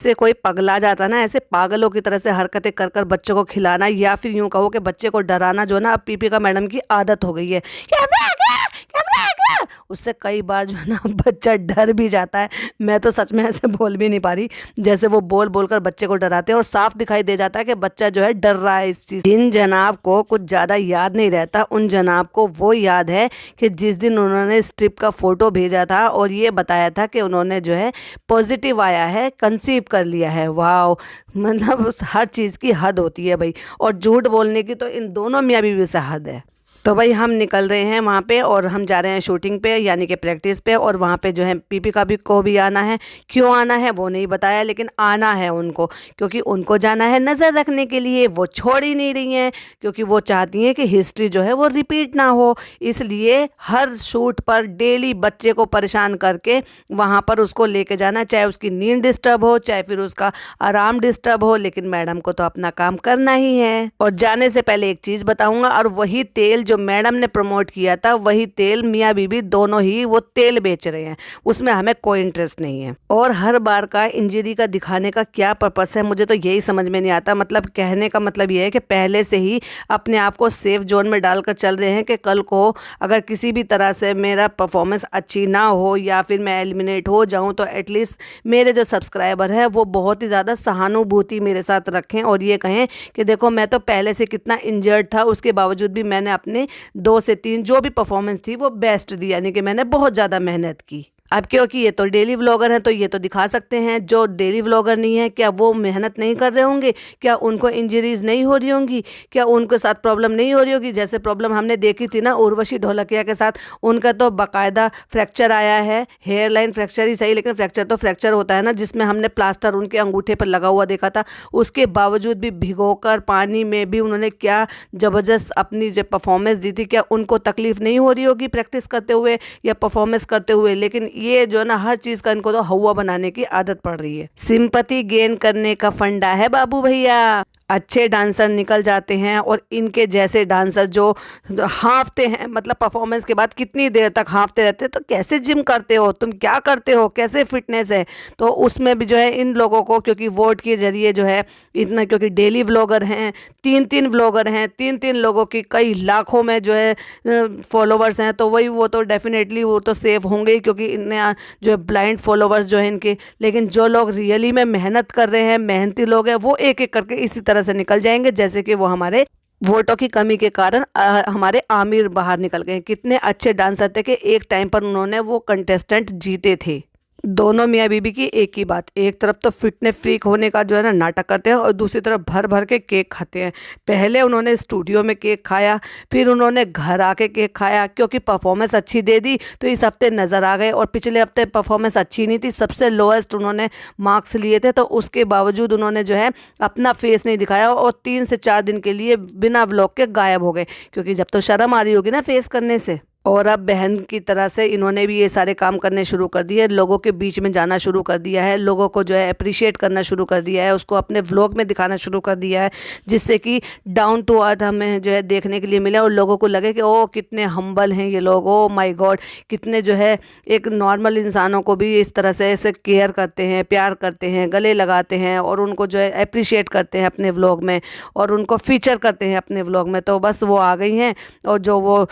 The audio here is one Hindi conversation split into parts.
से कोई पगला जाता ना, ऐसे पागलों की तरह से हरकतें कर कर बच्चों को खिलाना, या फिर यूं कहो कि बच्चे को डराना जो है ना अब पीपिका मैडम की आदत हो गई है। कैमरा आ गया, कैमरा आ गया। उससे कई बार जो है ना बच्चा डर भी जाता है। मैं तो सच में ऐसे बोल भी नहीं पा रही, जैसे वो बोल बोल कर बच्चे को डराते हैं, और साफ दिखाई दे जाता है कि बच्चा जो है डर रहा है इस चीज। जिन जनाब को कुछ ज्यादा याद नहीं रहता, उन जनाब को वो याद है कि जिस दिन उन्होंने स्ट्रिप का फोटो भेजा था और ये बताया था कि उन्होंने जो है पॉजिटिव आया है, कंसीव कर लिया है। वाह, मतलब हर चीज़ की हद होती है भाई, और झूठ बोलने की तो इन दोनों मियाँ बीवी से हद है। तो भाई हम निकल रहे हैं वहाँ पे, और हम जा रहे हैं शूटिंग पे, यानी कि प्रैक्टिस पे। और वहाँ पे जो है पीपिका भी को भी आना है। क्यों आना है वो नहीं बताया, लेकिन आना है उनको, क्योंकि उनको जाना है नज़र रखने के लिए। वो छोड़ ही नहीं रही हैं, क्योंकि वो चाहती हैं कि हिस्ट्री जो है वो रिपीट ना हो। इसलिए हर शूट पर डेली बच्चे को परेशान करके वहाँ पर उसको लेके जाना, चाहे उसकी नींद डिस्टर्ब हो, चाहे फिर उसका आराम डिस्टर्ब हो, लेकिन मैडम को तो अपना काम करना ही है। और जाने से पहले एक चीज़ बताऊंगा, और वही तेल जो मैडम ने प्रमोट किया था, वही तेल मियाँ बीबी दोनों ही वो तेल बेच रहे हैं। उसमें हमें कोई इंटरेस्ट नहीं है। और हर बार का इंजरी का दिखाने का क्या पर्पस है, मुझे तो यही समझ में नहीं आता। मतलब कहने का मतलब ये है कि पहले से ही अपने आप को सेफ जोन में डालकर चल रहे हैं कि कल को अगर किसी भी तरह से मेरा परफॉर्मेंस अच्छी ना हो, या फिर मैं एलिमिनेट हो जाऊं, तो एटलीस्ट मेरे जो सब्सक्राइबर हैं वो बहुत ही ज़्यादा सहानुभूति मेरे साथ रखें, और ये कहें कि देखो मैं तो पहले से कितना इंजर्ड था, उसके बावजूद भी मैंने अपने 2 से 3 जो भी परफॉर्मेंस थी वो बेस्ट दी, यानी कि मैंने बहुत ज़्यादा मेहनत की। अब क्योंकि ये तो डेली व्लॉगर हैं तो ये तो दिखा सकते हैं, जो डेली व्लॉगर नहीं है क्या वो मेहनत नहीं कर रहे होंगे? क्या उनको इंजरीज नहीं हो रही होंगी? क्या उनके साथ प्रॉब्लम नहीं हो रही होगी? जैसे प्रॉब्लम हमने देखी थी ना उर्वशी ढोलकिया के साथ, उनका तो बाकायदा फ्रैक्चर आया है। हेयर लाइन फ्रैक्चर ही सही, लेकिन फ्रैक्चर तो फ्रैक्चर होता है ना, जिसमें हमने प्लास्टर उनके अंगूठे पर लगा हुआ देखा था। उसके बावजूद भी भिगोकर पानी में भी उन्होंने क्या ज़बरदस्त अपनी जो परफॉर्मेंस दी थी। क्या उनको तकलीफ नहीं हो रही होगी प्रैक्टिस करते हुए या परफॉर्मेंस करते हुए? लेकिन ये जो है ना हर चीज का इनको तो हवा बनाने की आदत पड़ रही है। सिंपैथी गेन करने का फंडा है बाबू भैया। अच्छे डांसर निकल जाते हैं, और इनके जैसे डांसर जो हाँफते हैं, मतलब परफॉर्मेंस के बाद कितनी देर तक हाँफते रहते हैं। तो कैसे जिम करते हो तुम, क्या करते हो, कैसे फिटनेस है? तो उसमें भी जो है इन लोगों को, क्योंकि वोट के जरिए जो है इतना, क्योंकि डेली व्लॉगर हैं, 3-3 व्लॉगर हैं, 3-3 लोगों की कई लाखों में जो है फॉलोवर्स हैं, तो वही वो तो डेफिनेटली वो तो सेफ होंगे ही, क्योंकि इतने जो है ब्लाइंड फॉलोवर्स जो है इनके। लेकिन जो लोग रियली में मेहनत कर रहे हैं, मेहनती लोग हैं, वो एक एक करके इसी तरह से निकल जाएंगे, जैसे कि वो हमारे वोटों की कमी के कारण हमारे आमिर बाहर निकल गए। कितने अच्छे डांसर थे कि एक टाइम पर उन्होंने वो कंटेस्टेंट जीते थे। दोनों मियाँ बीबी की एक ही बात, एक तरफ तो फिटनेस फ्रीक होने का जो है ना नाटक करते हैं, और दूसरी तरफ भर भर के केक खाते हैं। पहले उन्होंने स्टूडियो में केक खाया, फिर उन्होंने घर आके केक खाया, क्योंकि परफॉर्मेंस अच्छी दे दी तो इस हफ्ते नज़र आ गए। और पिछले हफ्ते परफॉर्मेंस अच्छी नहीं थी, सबसे लोएस्ट उन्होंने मार्क्स लिए थे, तो उसके बावजूद उन्होंने जो है अपना फेस नहीं दिखाया, और 3 से 4 दिन के लिए बिना व्लॉग के गायब हो गए, क्योंकि जब तो शर्म आ रही होगी ना फेस करने से। और अब बहन की तरह से इन्होंने भी ये सारे काम करने शुरू कर दिए, लोगों के बीच में जाना शुरू कर दिया है, लोगों को जो है अप्रिशिएट करना शुरू कर दिया है, उसको अपने व्लॉग में दिखाना शुरू कर दिया है, जिससे कि डाउन टू अर्थ हमें जो है देखने के लिए मिले, और लोगों को लगे कि ओ कितने हम्बल हैं ये लोग, ओ माय गॉड कितने जो है एक नॉर्मल इंसानों को भी इस तरह से ऐसे केयर करते हैं, प्यार करते हैं, गले लगाते हैं, और उनको जो है अप्रिशिएट करते हैं अपने व्लॉग में, और उनको फीचर करते हैं अपने व्लॉग में। तो बस वो आ गई हैं, और जो वो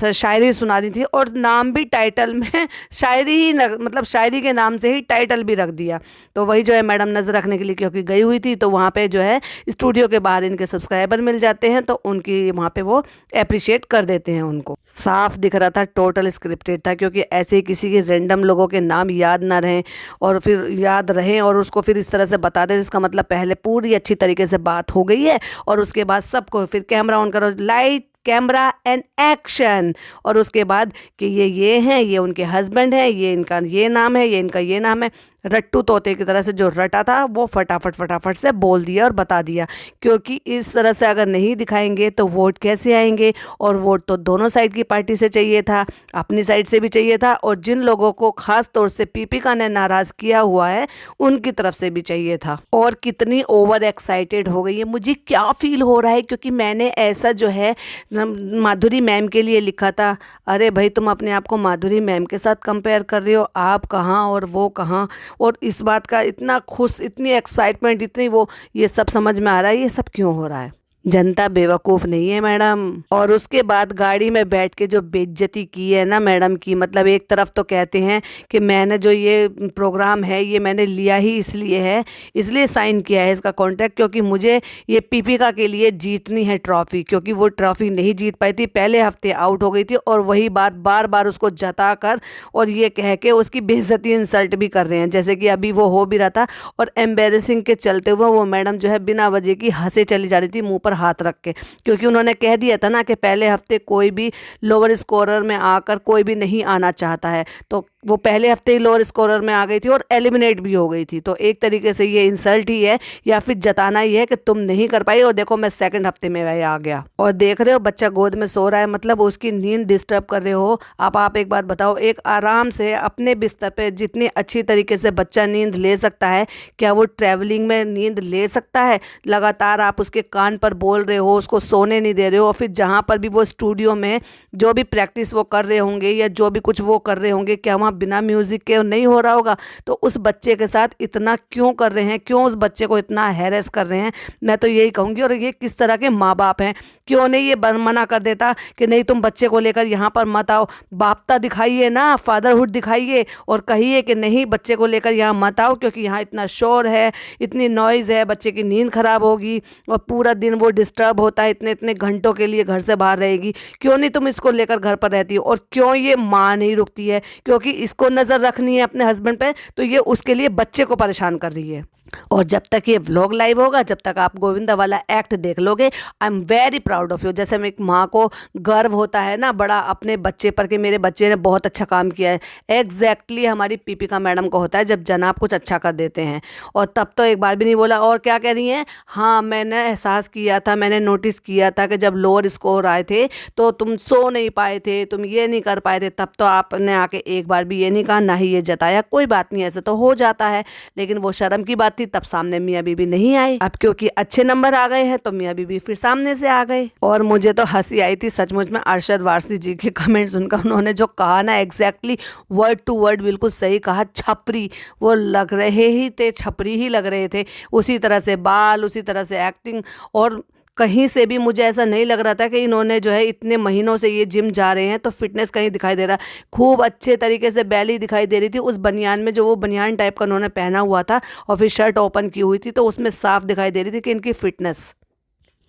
शायरी सुना रही थी, और नाम भी टाइटल में शायरी ही मतलब शायरी के नाम से ही टाइटल भी रख दिया। तो वही जो है मैडम नजर रखने के लिए क्योंकि गई हुई थी, तो वहाँ पे जो है स्टूडियो के बाहर इनके सब्सक्राइबर मिल जाते हैं, तो उनकी वहाँ पे वो अप्रिशिएट कर देते हैं उनको। साफ दिख रहा था टोटल स्क्रिप्टेड था, क्योंकि ऐसे ही किसी के रैंडम लोगों के नाम याद ना रहें, और फिर याद रहें और उसको फिर इस तरह से बता दें, इसका मतलब पहले पूरी अच्छी तरीके से बात हो गई है, और उसके बाद सबको फिर कैमरा ऑन करो, लाइट कैमरा एंड एक्शन, और उसके बाद कि ये हैं, ये उनके हस्बैंड हैं, ये इनका ये नाम है, ये इनका ये नाम है। रट्टू तोते की तरह से जो रटा था वो फटाफट से बोल दिया और बता दिया, क्योंकि इस तरह से अगर नहीं दिखाएंगे तो वोट कैसे आएंगे? और वोट तो दोनों साइड की पार्टी से चाहिए था, अपनी साइड से भी चाहिए था, और जिन लोगों को खास तौर से पीपिका ने नाराज़ किया हुआ है उनकी तरफ से भी चाहिए था। और कितनी ओवर एक्साइटेड हो गई है, मुझे क्या फील हो रहा है, क्योंकि मैंने ऐसा जो है माधुरी मैम के लिए लिखा था। अरे भाई तुम अपने आप को माधुरी मैम के साथ कंपेयर कर रहे हो, आप कहाँ और वो कहाँ। और इस बात का इतना खुश, इतनी एक्साइटमेंट, इतनी वो, ये सब समझ में आ रहा है ये सब क्यों हो रहा है। जनता बेवकूफ़ नहीं है मैडम। और उसके बाद गाड़ी में बैठ के जो बेइज्जती की है ना मैडम की, मतलब एक तरफ तो कहते हैं कि मैंने जो ये प्रोग्राम है ये मैंने लिया ही इसलिए है, इसलिए साइन किया है इसका कॉन्ट्रैक्ट, क्योंकि मुझे ये पीपिका के लिए जीतनी है ट्रॉफ़ी, क्योंकि वो ट्रॉफ़ी नहीं जीत पाई थी, पहले हफ्ते आउट हो गई थी। और वही बात बार बार उसको जता कर और ये कह के उसकी बेइज्जती, इंसल्ट भी कर रहे हैं, जैसे कि अभी वो हो भी रहा था। और एम्बेरसिंग के चलते हुए वो मैडम जो है बिना वजह की हंसे चली जा रही थी मुँह पर हाथ रख के, क्योंकि उन्होंने कह दिया था ना कि पहले हफ्ते कोई भी लोअर स्कोरर में आकर कोई भी नहीं आना चाहता है, तो वो पहले हफ्ते ही लोअर स्कोरर में आ गई थी और एलिमिनेट भी हो गई थी। तो एक तरीके से ये इंसल्ट ही है या फिर जताना ही है कि तुम नहीं कर पाई और देखो मैं सेकंड हफ्ते में वही आ गया। और देख रहे हो बच्चा गोद में सो रहा है, मतलब उसकी नींद डिस्टर्ब कर रहे हो आप एक बात बताओ, एक आराम से अपने बिस्तर पे जितनी अच्छी तरीके से बच्चा नींद ले सकता है, क्या वो ट्रैवलिंग में नींद ले सकता है? लगातार आप उसके कान पर बोल रहे हो, उसको सोने नहीं दे रहे हो, और फिर जहाँ पर भी वो स्टूडियो में जो भी प्रैक्टिस वो कर रहे होंगे या जो भी कुछ वो कर रहे होंगे, क्या वहाँ बिना म्यूज़िक के नहीं हो रहा होगा? तो उस बच्चे के साथ इतना क्यों कर रहे हैं, क्यों उस बच्चे को इतना हैरेस कर रहे हैं? मैं तो यही कहूँगी। और ये किस तरह के माँ बाप हैं, क्यों नहीं ये मना कर देता कि नहीं तुम बच्चे को लेकर यहाँ पर मत आओ, बापता दिखाइए ना, फादरहुड दिखाइए और कहिए कि नहीं बच्चे को लेकर यहाँ मत आओ, क्योंकि यहाँ इतना शोर है, इतनी नॉइज़ है, बच्चे की नींद खराब होगी और पूरा दिन वो डिस्टर्ब होता है, इतने इतने घंटों के लिए घर से बाहर रहेगी, क्यों नहीं तुम इसको लेकर घर पर रहती हो? और क्यों ये माँ नहीं रुकती है, क्योंकि इसको नज़र रखनी है अपने हस्बैंड पे, तो ये उसके लिए बच्चे को परेशान कर रही है। और जब तक ये व्लॉग लाइव होगा, जब तक आप गोविंदा वाला एक्ट देख लोगे, I am very proud of you. जैसे मैं एक माँ को गर्व होता है ना बड़ा अपने बच्चे पर कि मेरे बच्चे ने बहुत अच्छा काम किया है, एग्जैक्टली हमारी पीपिका मैडम को होता है जब जनाब कुछ अच्छा कर देते हैं। और तब तो एक बार भी नहीं बोला। और क्या कह रही हैं, हाँ मैंने एहसास किया था, मैंने नोटिस किया था कि जब लोअर स्कोर आए थे तो तुम सो नहीं पाए थे, तुम ये नहीं कर पाए थे, तब तो आपने आके एक बार भी ये नहीं कहा, ना ही ये जताया। कोई बात नहीं, ऐसे तो हो जाता है, लेकिन वो शर्म की बात थी, तब सामने मियाँ बीबी नहीं आए। अब क्योंकि अच्छे नंबर आ गए हैं तो मियाँ बीबी फिर सामने से आ गए। और मुझे तो हंसी आई थी सचमुच में अरशद वारसी जी के कमेंट सुनकर। उन्होंने जो कहा ना एग्जैक्टली वर्ड टू वर्ड बिल्कुल सही कहा, छपरी। वो लग रहे ही थे, छपरी ही लग रहे थे, उसी तरह से बाल, उसी तरह से एक्टिंग। और कहीं से भी मुझे ऐसा नहीं लग रहा था कि इन्होंने जो है इतने महीनों से ये जिम जा रहे हैं तो फिटनेस कहीं दिखाई दे रहा। खूब अच्छे तरीके से बैली दिखाई दे रही थी उस बनियान में, जो वो बनियान टाइप का उन्होंने पहना हुआ था और फिर शर्ट ओपन की हुई थी, तो उसमें साफ दिखाई दे रही थी कि इनकी फिटनेस।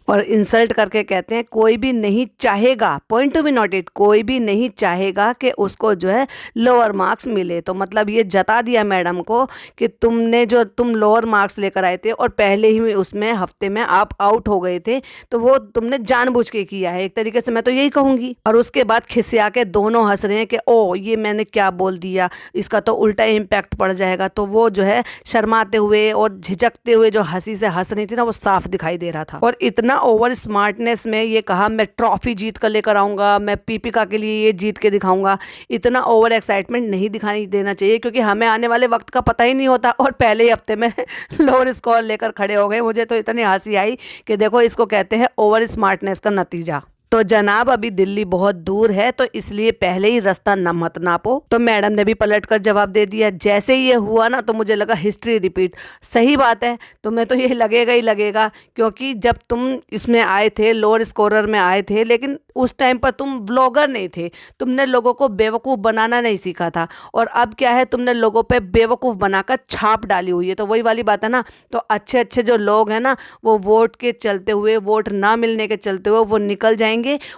और इंसल्ट करके कहते हैं कोई भी नहीं चाहेगा, पॉइंट टू बी नोटेड, कोई भी नहीं चाहेगा कि उसको जो है लोअर मार्क्स मिले। तो मतलब ये जता दिया मैडम को कि तुम लोअर मार्क्स लेकर आए थे और पहले ही उसमें हफ्ते में आप आउट हो गए थे, तो वो तुमने जानबूझ के किया है, एक तरीके से मैं तो यही कहूँगी। और उसके बाद खिसिया के दोनों हंस रहे हैं कि ओ ये मैंने क्या बोल दिया, इसका तो उल्टा इम्पैक्ट पड़ जाएगा। तो वो जो है शर्माते हुए और झिझकते हुए जो हंसी से हंस रही थी ना, वो साफ दिखाई दे रहा था। और इतना ओवर स्मार्टनेस में ये कहा मैं ट्रॉफी जीत कर लेकर आऊँगा, मैं पीपिका के लिए ये जीत के दिखाऊंगा। इतना ओवर एक्साइटमेंट नहीं दिखाई देना चाहिए, क्योंकि हमें आने वाले वक्त का पता ही नहीं होता। और पहले ही हफ्ते में लोअर स्कोर लेकर खड़े हो गए। मुझे तो इतनी हंसी आई कि देखो इसको कहते हैं ओवर स्मार्टनेस का नतीजा। तो जनाब अभी दिल्ली बहुत दूर है, तो इसलिए पहले ही रास्ता न मत नापो। तो मैडम ने भी पलटकर जवाब दे दिया। जैसे ही ये हुआ ना तो मुझे लगा हिस्ट्री रिपीट। सही बात है, तुम्हें तो ये लगेगा ही लगेगा, क्योंकि जब तुम इसमें आए थे, लोअर स्कोरर में आए थे, लेकिन उस टाइम पर तुम व्लॉगर नहीं थे, तुमने लोगों को बेवकूफ़ बनाना नहीं सीखा था। और अब क्या है, तुमने लोगों पे बेवकूफ़ बनाकर छाप डाली हुई है। तो वही वाली बात है ना, तो अच्छे अच्छे जो लोग हैं ना, वो वोट के चलते हुए, वोट ना मिलने के चलते हुए वो निकल जाएंगे।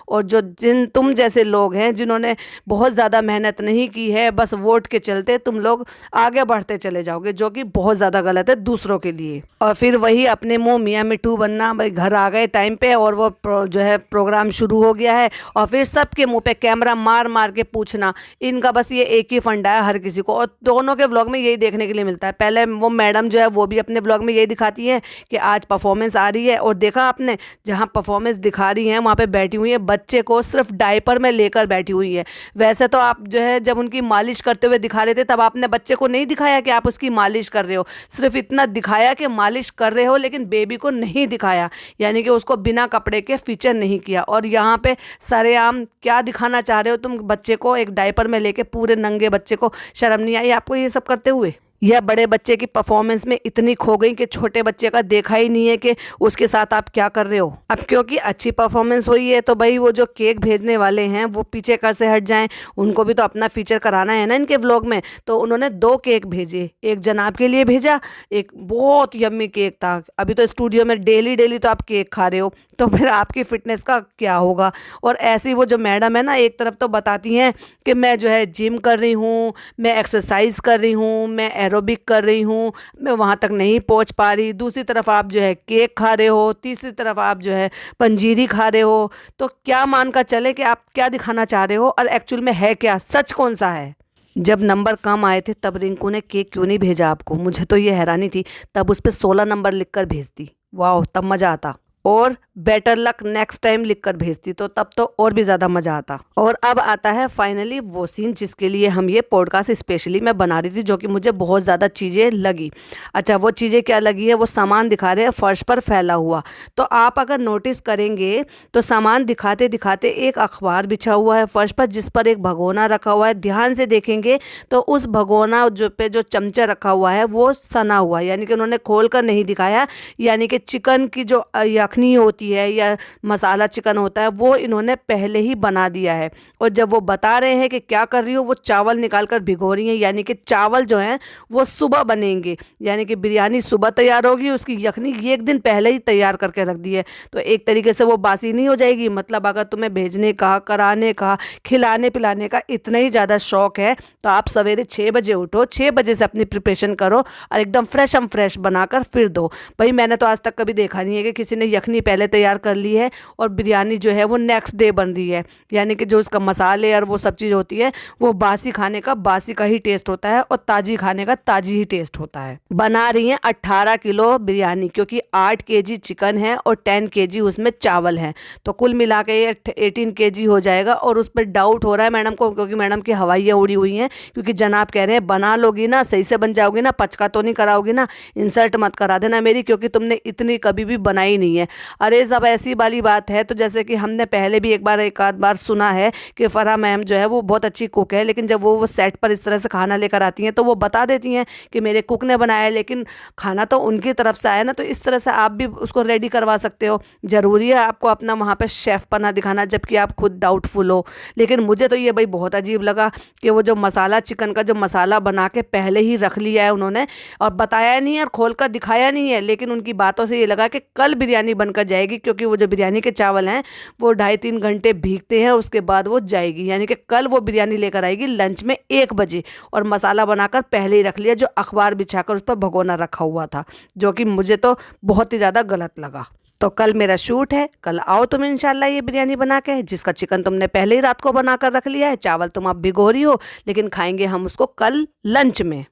और जो तुम जैसे लोग हैं जिन्होंने बहुत ज़्यादा मेहनत नहीं की है, बस वोट के चलते तुम लोग आगे बढ़ते चले जाओगे, जो कि बहुत ज़्यादा गलत है दूसरों के लिए। और फिर वही अपने मुंह मियाँ मिट्ठू बनना, भाई घर आ गए टाइम पे और वो जो है प्रोग्राम शुरू हो गया है, और फिर सबके मुंह पे कैमरा मार मार के पूछना। इनका बस ये एक ही फंडा है हर किसी को, और दोनों के व्लॉग में यही देखने के लिए मिलता है। पहले वो मैडम जो है वो भी अपने व्लॉग में यही दिखाती है कि आज परफॉर्मेंस आ रही है, और देखा आपने जहाँ परफॉर्मेंस दिखा रही हैं वहाँ पे बैठी हुई है, बच्चे को सिर्फ डायपर में लेकर बैठी हुई है। वैसे तो आप जो है जब उनकी मालिश करते हुए दिखा रहे थे, तब आपने बच्चे को नहीं दिखाया कि आप उसकी मालिश कर रहे हो, सिर्फ इतना दिखाया कि मालिश कर रहे हो, लेकिन बेबी को नहीं दिखाया, यानी कि उसको बिना कपड़े के फीचर नहीं किया। और यहाँ पे सरेआम क्या दिखाना चाह रहे हो तुम बच्चे को, एक डायपर में लेके पूरे नंगे बच्चे को। शर्म नहीं आई आपको ये सब करते हुए? या बड़े बच्चे की परफॉर्मेंस में इतनी खो गई कि छोटे बच्चे का देखा ही नहीं है कि उसके साथ आप क्या कर रहे हो। अब क्योंकि अच्छी परफॉर्मेंस हुई है तो भाई वो जो केक भेजने वाले हैं वो पीछे कर से हट जाएं, उनको भी तो अपना फीचर कराना है ना इनके व्लॉग में। तो उन्होंने 2 केक भेजे, एक जनाब के लिए भेजा, एक बहुत यम्मी केक था। अभी तो स्टूडियो में डेली डेली तो आप केक खा रहे हो, तो फिर आपकी फिटनेस का क्या होगा। और ऐसी वो जो मैडम है ना, एक तरफ तो बताती हैं कि मैं जो है जिम कर रही हूँ, मैं एक्सरसाइज कर रही हूँ, मैं एरोबिक कर रही हूँ, मैं वहाँ तक नहीं पहुँच पा रही। दूसरी तरफ आप जो है केक खा रहे हो, तीसरी तरफ आप जो है पंजीरी खा रहे हो। तो क्या मान कर चले कि आप क्या दिखाना चाह रहे हो और एक्चुअल में है क्या, सच कौन सा है। जब नंबर कम आए थे तब रिंकू ने केक क्यों नहीं भेजा आपको, मुझे तो ये हैरानी थी। तब उस पर 16 नंबर लिख कर भेजती, वाह तब मज़ा आता। और बेटर लक नेक्स्ट टाइम लिख कर भेजती तो तब तो और भी ज़्यादा मज़ा आता। और अब आता है फाइनली वो सीन जिसके लिए हम ये पॉडकास्ट स्पेशली मैं बना रही थी, जो कि मुझे बहुत ज़्यादा चीज़ें लगी। अच्छा वो चीज़ें क्या लगी है, वो सामान दिखा रहे हैं फर्श पर फैला हुआ। तो आप अगर नोटिस करेंगे तो सामान दिखाते दिखाते एक अखबार बिछा हुआ है फर्श पर, जिस पर एक भगोना रखा हुआ है। ध्यान से देखेंगे तो उस भगोना जो चमचा रखा हुआ है वो सना हुआ है, यानी कि उन्होंने खोल कर नहीं दिखाया। यानी कि चिकन की जो यखनी होती है या मसाला चिकन होता है वो इन्होंने पहले ही बना दिया है। और जब वो बता रहे हैं कि क्या कर रही हो, वो चावल निकाल कर भिगो रही हैं, यानी कि चावल जो हैं वो सुबह बनेंगे, यानी कि बिरयानी सुबह तैयार होगी, उसकी यखनी एक दिन पहले ही तैयार करके रख दी है। तो एक तरीके से वो बासी नहीं हो जाएगी। मतलब अगर तुम्हें भेजने का, कराने का, खिलाने पिलाने का इतना ही ज़्यादा शौक है तो आप सवेरे 6 बजे उठो, 6 बजे से अपनी प्रिपरेशन करो और एकदम फ्रेश बनाकर फिर दो। भाई मैंने तो आज तक कभी देखा नहीं है कि किसी ने यखनी पहले तैयार कर ली है और बिरयानी जो है वो नेक्स्ट डे बन रही है। यानी कि जो उसका मसाले और वो सब चीज़ होती है वो बासी खाने का बासी का ही टेस्ट होता है और ताजी खाने का ताजी ही टेस्ट होता है। बना रही हैं 18 किलो बिरयानी, क्योंकि 8 केजी चिकन है और 10 केजी उसमें चावल है, तो कुल मिला के ये 18 केजी हो जाएगा। और उस पर डाउट हो रहा है मैडम को, क्योंकि मैडम की हवाइयाँ उड़ी हुई हैं, क्योंकि जनाब कह रहे हैं बना लोगी ना, सही से बन जाओगी ना, पचका तो नहीं कराओगी ना, इंसल्ट मत करा देना मेरी, क्योंकि तुमने इतनी कभी भी बनाई नहीं है। अरे सब ऐसी वाली बात है। तो जैसे कि हमने पहले भी एक आध बार सुना है कि फराह मैम जो है वो बहुत अच्छी कुक है, लेकिन जब वो सेट पर इस तरह से खाना लेकर आती हैं तो वो बता देती हैं कि मेरे कुक ने बनाया है, लेकिन खाना तो उनकी तरफ से आया ना। तो इस तरह से आप भी उसको रेडी करवा सकते हो। ज़रूरी है आपको अपना वहाँ पे शेफ़ पना दिखाना जबकि आप खुद डाउटफुल हो। लेकिन मुझे तो ये भाई बहुत अजीब लगा कि वो जो मसाला चिकन का जो मसाला बना के पहले ही रख लिया है उन्होंने और बताया नहीं है और खोल कर दिखाया नहीं है। लेकिन उनकी बातों से ये लगा कि कल बिरयानी बनकर जाएगी, क्योंकि वो जो बिरयानी के चावल हैं वो 2.5-3 घंटे भीगते हैं, उसके बाद वो जाएगी। यानी कि कल वो बिरयानी लेकर आएगी लंच में 1 बजे, और मसाला बनाकर पहले ही रख लिया जो अखबार बिछाकर उस पर भगोना रखा हुआ था, जो कि मुझे तो बहुत ही ज़्यादा गलत लगा। तो कल मेरा शूट है, कल आओ तुम इंशाल्लाह ये बिरयानी बना के, जिसका चिकन तुमने पहले ही रात को बनाकर रख लिया है, चावल तुम अब भिगो रही हो, लेकिन खाएंगे हम उसको कल लंच में।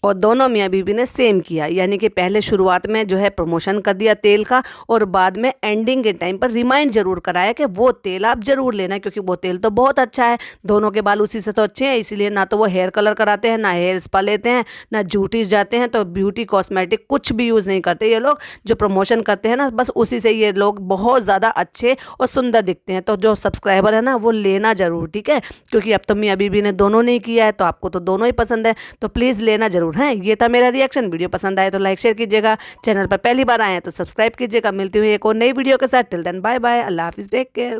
और दोनों मियाँ बीवी ने सेम किया, यानी कि पहले शुरुआत में जो है प्रमोशन कर दिया तेल का, और बाद में एंडिंग के टाइम पर रिमाइंड जरूर कराया कि वो तेल आप जरूर लेना, क्योंकि वो तेल तो बहुत अच्छा है, दोनों के बाल उसी से तो अच्छे हैं। इसीलिए ना तो वो हेयर कलर कराते हैं, ना हेयर स्पा लेते हैं, ना जूटीज जाते हैं, तो ब्यूटी कॉस्मेटिक कुछ भी यूज़ नहीं करते ये लोग। जो प्रमोशन करते हैं ना, बस उसी से ये लोग बहुत ज़्यादा अच्छे और सुंदर दिखते हैं। तो जो सब्सक्राइबर है ना वो लेना ज़रूर, ठीक है, क्योंकि अब तो मियाँ बीवी ने दोनों ने किया है तो आपको तो दोनों ही पसंद है, तो प्लीज़ लेना ज़रूर है। ये था मेरा रिएक्शन। वीडियो पसंद आए तो लाइक शेयर कीजिएगा, चैनल पर पहली बार आए हैं तो सब्सक्राइब कीजिएगा। मिलती हुई एक और नई वीडियो के साथ। टिल देन बाय बाय, अल्लाह हाफिज़, टेक केयर।